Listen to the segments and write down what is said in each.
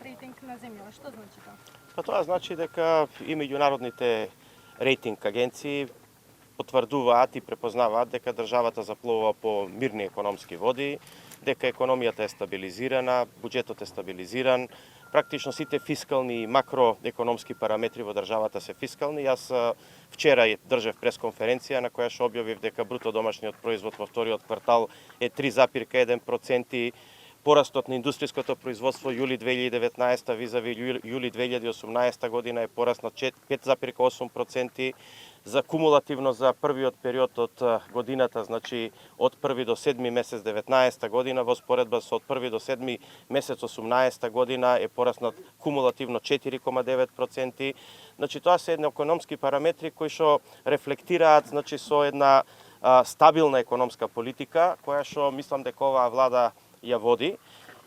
рейтинг на земјава. Што значи тоа? Па тоа значи дека и меѓународните рейтинг агенции потврдуваат и препознаваат дека државата заплувува по мирни економски води, дека економијата е стабилизирана, буџетот е стабилизиран, практично сите фискални и макроекономски параметри во државата се фискални. Јас вчера држев пресконференција на која што објавив дека бруто домашниот производ во вториот квартал е 3,1%, порастот на индустријското производство јули 2019 визави јули 2018 година е пораснат 5,8%, за кумулативно за првиот период од годината, значи од 1 до 7 месец 19 година, во споредба со од 1 до 7 месец 18 година е пораснат кумулативно 4,9%. Значи тоа се едни економски параметри кои што рефлектираат, значи со една стабилна економска политика која што мислам дека оваа влада ја води.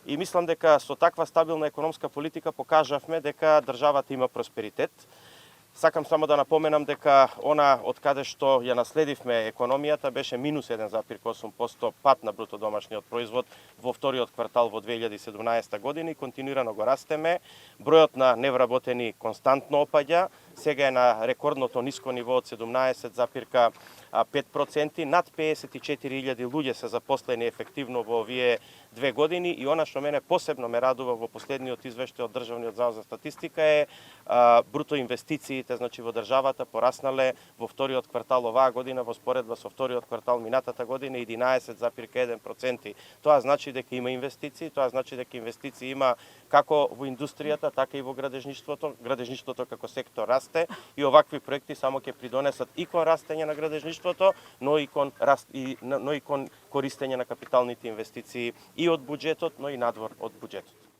И мислам дека со таква стабилна економска политика покажавме дека државата има просперитет. Сакам само да напоменам дека она од каде што ја наследивме економијата беше минус 1,8% пат на бруто домашниот производ во вториот квартал во 2017 година и континуирано го растеме. Бројот на невработени константно опаѓа, сега е на рекордното ниско ниво од 17,5%, над 54.000 луѓе се запослени ефективно во овие 2 години и она што мене посебно ме радува во последниот извештај од Државниот завод за статистика е бруто инвестициите, значи во државата пораснале во вториот квартал оваа година во споредба со вториот квартал минатата година 11,1%. Тоа значи дека има инвестиции, тоа значи дека инвестиции има како во индустријата, така и во градежништвото. Градежништвото како сектор расте и овакви проекти само ќе придонесат и кон растење на градежништвото, но и кон користење на капиталните инвестиции и од буџетот, но и надвор од буџетот.